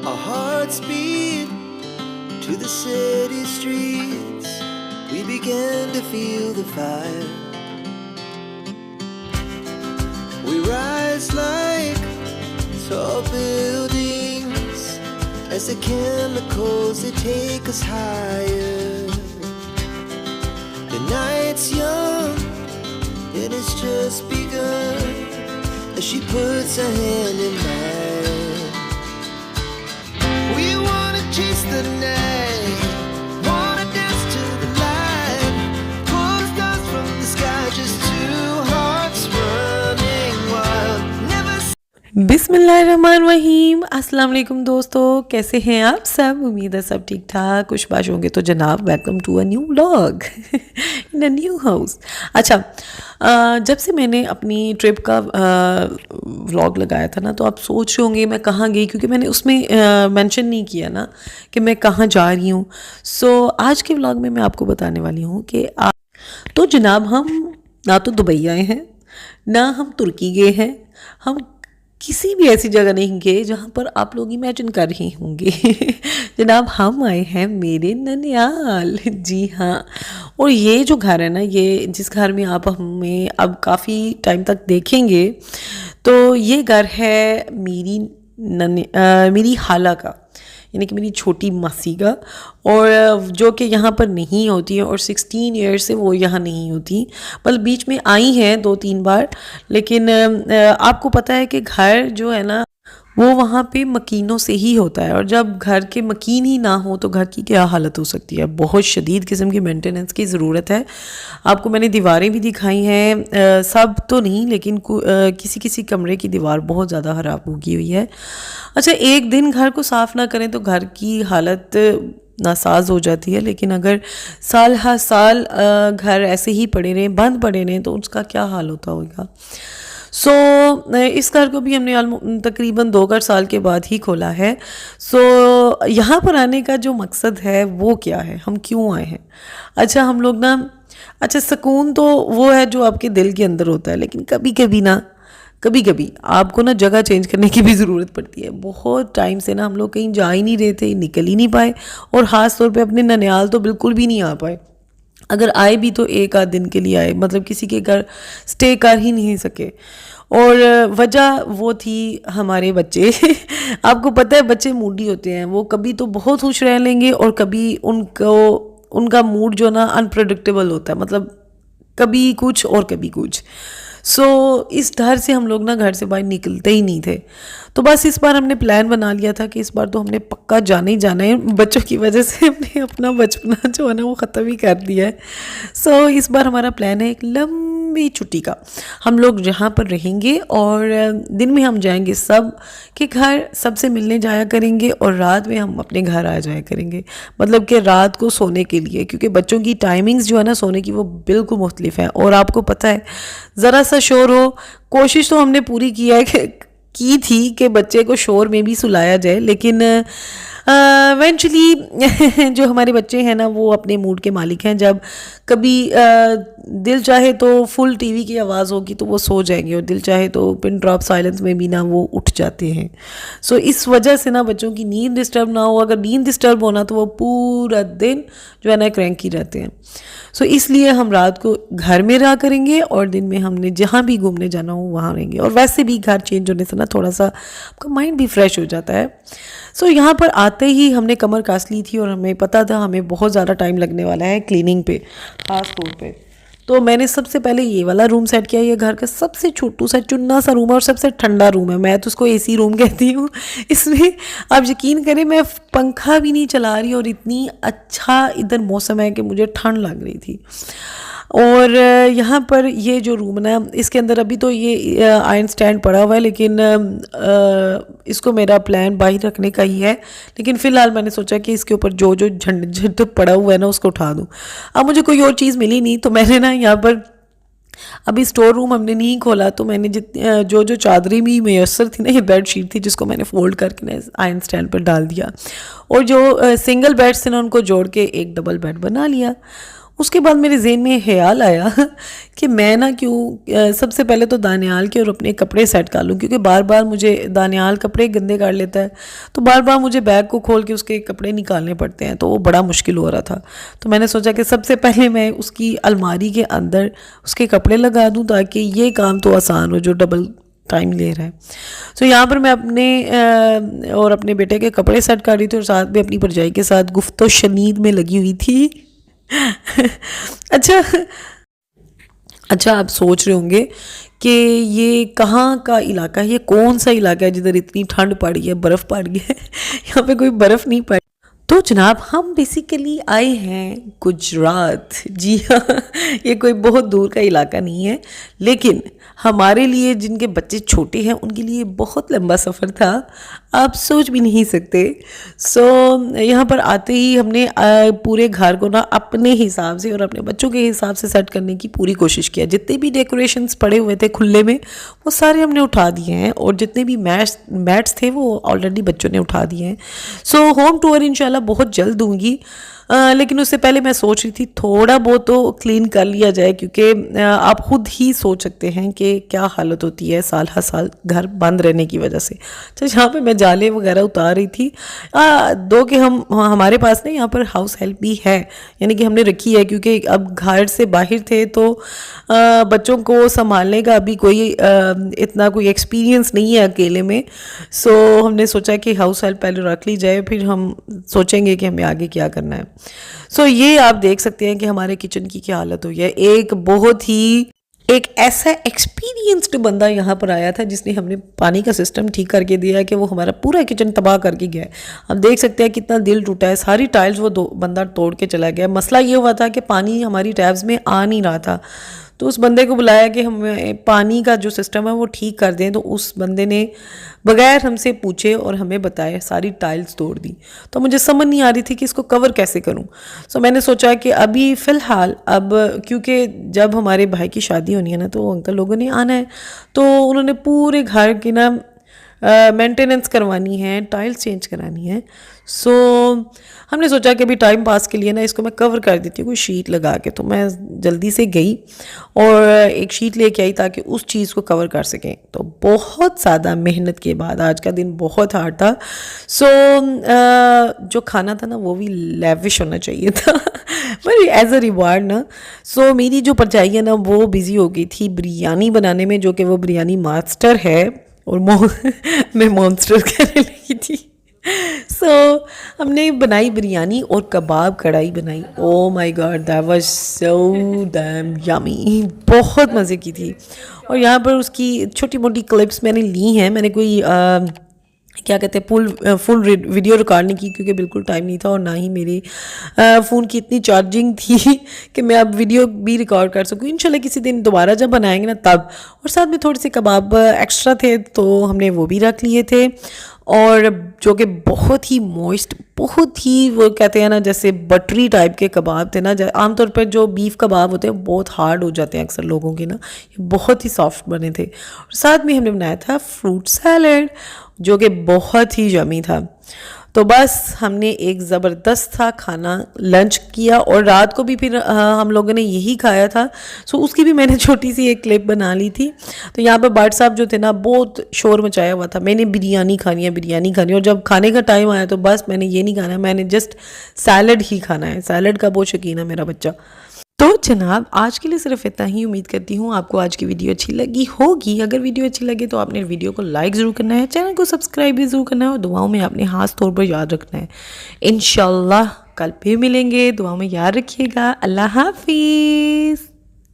Our hearts beat to the city streets. We began to feel the fire. We rise like tall buildings as the chemicals they take us higher. The night's young and it's just begun as she puts her hand in mine. We wanna chase the night, wanna dance to the light, pull the stars from the sky, just two hearts running wild. बिस्मिल्लाहिर्रहमानिर्रहीम। अस्सलाम वालेकुम दोस्तों, कैसे हैं आप सब? उम्मीद है सब ठीक ठाक खुशबाश होंगे। तो जनाब, welcome to a new vlog in a new house. अच्छा, जब से मैंने अपनी ट्रिप का व्लॉग लगाया था ना, तो आप सोच रहे होंगे मैं कहाँ गई, क्योंकि मैंने उसमें मेंशन नहीं किया ना कि मैं कहाँ जा रही हूँ। सो आज के व्लॉग में मैं आपको बताने वाली हूँ कि तो जनाब, हम ना तो दुबई आए हैं, ना हम तुर्की गए हैं, हम किसी भी ऐसी जगह नहीं गए जहाँ पर आप लोग इमेजिन कर रहे होंगे। जनाब, हम आए हैं मेरे ननियाल। जी हाँ, और ये जो घर है ना, ये जिस घर में आप हमें अब काफ़ी टाइम तक देखेंगे, तो ये घर है मेरी खाला का, यानी कि मेरी छोटी मासी का, और जो कि यहाँ पर नहीं होती है, और 16 ईयर्स से वो यहाँ नहीं होती। मतलब बीच में आई हैं 2-3 बार, लेकिन आपको पता है कि घर जो है ना, वो वहाँ पे मकीनों से ही होता है, और जब घर के मकीन ही ना हो तो घर की क्या हालत हो सकती है। बहुत शदीद किस्म की मेंटेनेंस की ज़रूरत है। आपको मैंने दीवारें भी दिखाई हैं, सब तो नहीं, लेकिन किसी किसी कमरे की दीवार बहुत ज़्यादा ख़राब हो गई हुई है। अच्छा, एक दिन घर को साफ़ ना करें तो घर की हालत नासाज हो जाती है, लेकिन अगर साल हर साल घर ऐसे ही पड़े रहें, बंद पड़े रहें, तो उसका क्या हाल होता होगा। सो इस घर को भी हमने तकरीबन 2 साल के बाद ही खोला है। सो यहाँ पर आने का जो मकसद है वो क्या है, हम क्यों आए हैं। अच्छा, हम लोग ना, अच्छा, सुकून तो वो है जो आपके दिल के अंदर होता है, लेकिन कभी कभी आपको ना जगह चेंज करने की भी ज़रूरत पड़ती है। बहुत टाइम से ना हम लोग कहीं जा ही नहीं रहे थे, निकल ही नहीं पाए, और ख़ास तौर पे अपने ननियाल तो बिल्कुल भी नहीं आ पाए। अगर आए भी तो एक आध दिन के लिए आए, मतलब किसी के घर स्टे कर ही नहीं सके। और वजह वो थी हमारे बच्चे। आपको पता है बच्चे मूडी होते हैं, वो कभी तो बहुत खुश रह लेंगे और कभी उनका मूड जो ना अनप्रडिक्टेबल होता है, मतलब कभी कुछ और कभी कुछ। सो इस डर से हम लोग ना घर से बाहर निकलते ही नहीं थे। तो बस इस बार हमने प्लान बना लिया था कि इस बार तो हमने पक्का जाना ही जाना है। बच्चों की वजह से हमने अपना बचपना जो है ना वो ख़त्म ही कर दिया है। सो इस बार हमारा प्लान है एक लंबी छुट्टी का। हम लोग जहाँ पर रहेंगे और दिन में हम जाएंगे सब के घर, सबसे मिलने जाया करेंगे, और रात में हम अपने घर आ जाया करेंगे। मतलब कि रात को सोने के लिए, क्योंकि बच्चों की टाइमिंग्स जो है ना सोने की वो बिल्कुल मुख्तलिफ है। और आपको पता है, ज़रा सा शोर हो, कोशिश तो हमने पूरी की थी कि बच्चे को शोर में भी सुलाया जाए, लेकिन इवेंचुअली जो हमारे बच्चे हैं ना वो अपने मूड के मालिक हैं। जब कभी दिल चाहे तो फुल टीवी की आवाज़ होगी तो वो सो जाएंगे, और दिल चाहे तो पिन ड्रॉप साइलेंस में भी ना वो उठ जाते हैं। सो इस वजह से ना बच्चों की नींद डिस्टर्ब ना हो। अगर नींद डिस्टर्ब होना तो वो पूरा दिन जो है ना क्रैंकी रहते हैं। सो इसलिए हम रात को घर में रहा करेंगे, और दिन में हमने जहाँ भी घूमने जाना हो वहाँ रहेंगे। और वैसे भी घर चेंज होने से ना थोड़ा सा आपका माइंड भी फ्रेश हो जाता है। सो यहाँ पर आते ही हमने कमर कास ली थी, और हमें पता था हमें बहुत ज़्यादा टाइम लगने वाला है क्लीनिंग पे, ख़ास तौर पे। तो मैंने सबसे पहले ये वाला रूम सेट किया। ये घर का सबसे छोटू सा चुन्ना सा रूम है, और सबसे ठंडा रूम है। मैं तो उसको एसी रूम कहती हूँ। इसमें आप यकीन करें, मैं पंखा भी नहीं चला रही, और इतनी अच्छा इधर मौसम है कि मुझे ठंड लग रही थी। और यहाँ पर ये जो रूम है ना, इसके अंदर अभी तो ये आयरन स्टैंड पड़ा हुआ है, लेकिन इसको मेरा प्लान बाहर रखने का ही है। लेकिन फ़िलहाल मैंने सोचा कि इसके ऊपर जो जो झंड पड़ा हुआ है ना उसको उठा दूँ। अब मुझे कोई और चीज़ मिली नहीं, तो मैंने ना यहाँ पर, अभी स्टोर रूम हमने नहीं खोला, तो मैंने जो जो चादरें भी मैसर थी ना, ये बेड शीट थी जिसको मैंने फ़ोल्ड करके ना आयरन स्टैंड पर डाल दिया, और जो सिंगल बेड्स थे ना उनको जोड़ के एक डबल बेड बना लिया। उसके बाद मेरे ज़हन में ख़्याल आया कि मैं ना क्यों सबसे पहले तो दानियाल के और अपने कपड़े सेट कर लूँ, क्योंकि बार बार मुझे दानियाल कपड़े गंदे कर लेता है, तो बार बार मुझे बैग को खोल के उसके कपड़े निकालने पड़ते हैं, तो वो बड़ा मुश्किल हो रहा था। तो मैंने सोचा कि सबसे पहले मैं उसकी अलमारी के अंदर उसके कपड़े लगा दूँ ताकि ये काम तो आसान हो जो डबल टाइम ले रहा है। तो यहाँ पर मैं अपने और अपने बेटे के कपड़े सेट कर रही थी और साथ में अपनी भरजाई के साथ गुफ्तो शनीद में लगी हुई थी। अच्छा आप सोच रहे होंगे कि ये कहाँ का इलाका है, ये कौन सा इलाका है जिधर इतनी ठंड पड़ी है, बर्फ़ पड़ी है। यहाँ पे कोई बर्फ़ नहीं पड़ी। तो जनाब हम बेसिकली आए हैं गुजरात। जी हाँ, ये कोई बहुत दूर का इलाका नहीं है, लेकिन हमारे लिए जिनके बच्चे छोटे हैं उनके लिए बहुत लंबा सफ़र था, आप सोच भी नहीं सकते। यहाँ पर आते ही हमने पूरे घर को ना अपने हिसाब से और अपने बच्चों के हिसाब से सेट करने की पूरी कोशिश किया। जितने भी डेकोरेशंस पड़े हुए थे खुले में वो सारे हमने उठा दिए हैं, और जितने भी मैट्स थे वो ऑलरेडी बच्चों ने उठा दिए हैं। होम टूर इंशाल्लाह बहुत जल्द दूंगी, लेकिन उससे पहले मैं सोच रही थी थोड़ा बहुत तो क्लीन कर लिया जाए, क्योंकि आप खुद ही सोच सकते हैं कि क्या हालत होती है साल हर साल घर बंद रहने की वजह से। तो यहाँ पे मैं जाले वगैरह उतार रही थी। दो कि हमारे पास ना यहाँ पर हाउस हेल्प भी है, यानी कि हमने रखी है, क्योंकि अब घर से बाहर थे तो बच्चों को संभालने का अभी कोई इतना कोई एक्सपीरियंस नहीं है अकेले में। हमने सोचा कि हाउस हेल्प पहले रख ली जाए, फिर हम सोचेंगे कि हमें आगे क्या करना है। ये आप देख सकते हैं कि हमारे किचन की क्या हालत हुई है। एक ऐसा एक्सपीरियंस्ड बंदा यहाँ पर आया था जिसने हमने पानी का सिस्टम ठीक करके दिया है कि वो हमारा पूरा किचन तबाह करके गया है। आप देख सकते हैं कितना दिल टूटा है, सारी टाइल्स वो बंदा तोड़ के चला गया। मसला ये हुआ था कि पानी हमारी टैब्स में आ नहीं रहा था, तो उस बंदे को बुलाया कि हमें पानी का जो सिस्टम है वो ठीक कर दें। तो उस बंदे ने बगैर हमसे पूछे और हमें बताए सारी टाइल्स तोड़ दी। तो मुझे समझ नहीं आ रही थी कि इसको कवर कैसे करूं। मैंने सोचा कि अभी फ़िलहाल क्योंकि जब हमारे भाई की शादी होनी है ना तो अंकल लोगों ने आना है, तो उन्होंने पूरे घर की ना मेंटेनेंस करवानी है, टाइल्स चेंज करानी है। हमने सोचा कि अभी टाइम पास के लिए ना इसको मैं कवर कर देती हूँ कोई शीट लगा के। तो मैं जल्दी से गई और एक शीट लेके आई ताकि उस चीज़ को कवर कर सकें। तो बहुत ज़्यादा मेहनत के बाद आज का दिन बहुत हार्ड था। जो खाना था ना वो भी लेविश होना चाहिए था पर एज अ रिवार्ड ना। मेरी जो भरजाई है ना वो बिज़ी हो गई थी बिरयानी बनाने में, जो कि वो बिरयानी मास्टर है और मैं मॉन्स्टर कहने लगी थी। हमने बनाई बिरयानी और कबाब कढ़ाई बनाई। Oh my God, that was so damn yummy, बहुत मज़े की थी। और यहाँ पर उसकी छोटी मोटी क्लिप्स मैंने ली हैं। मैंने कोई क्या कहते हैं फुल वीडियो रिकॉर्ड नहीं की, क्योंकि बिल्कुल टाइम नहीं था और ना ही मेरी फ़ोन की इतनी चार्जिंग थी कि मैं अब वीडियो भी रिकॉर्ड कर सकूँ। इंशाल्लाह किसी दिन दोबारा जब बनाएंगे ना तब। और साथ में थोड़े से कबाब एक्स्ट्रा थे तो हमने वो भी रख लिए थे, और जो कि बहुत ही मॉइस्ट, बहुत ही वो कहते हैं ना जैसे बटरी टाइप के कबाब थे ना। आमतौर पर जो बीफ कबाब होते हैं बहुत हार्ड हो जाते हैं अक्सर लोगों के ना, ये बहुत ही सॉफ्ट बने थे। और साथ में हमने बनाया था फ्रूट सैलड जो कि बहुत ही यमी था। तो बस हमने एक ज़बरदस्त सा खाना लंच किया और रात को भी फिर हम लोगों ने यही खाया था। उसकी भी मैंने छोटी सी एक क्लिप बना ली थी। तो यहाँ पर बट साहब जो थे ना बहुत शोर मचाया हुआ था, मैंने बिरयानी खानी है। और जब खाने का टाइम आया तो बस मैंने ये नहीं खाना, मैंने जस्ट सैलड ही खाना है। सैलड का बहुत शौकीन है मेरा बच्चा। तो जनाब आज के लिए सिर्फ इतना ही। उम्मीद करती हूँ आपको आज की वीडियो अच्छी लगी होगी। अगर वीडियो अच्छी लगे तो आपने वीडियो को लाइक ज़रूर करना है, चैनल को सब्सक्राइब भी ज़रूर करना है, और दुआओं में आपने खास तौर पर याद रखना है। इंशाल्लाह कल फिर मिलेंगे, दुआओं में याद रखिएगा। अल्लाह हाफिज़।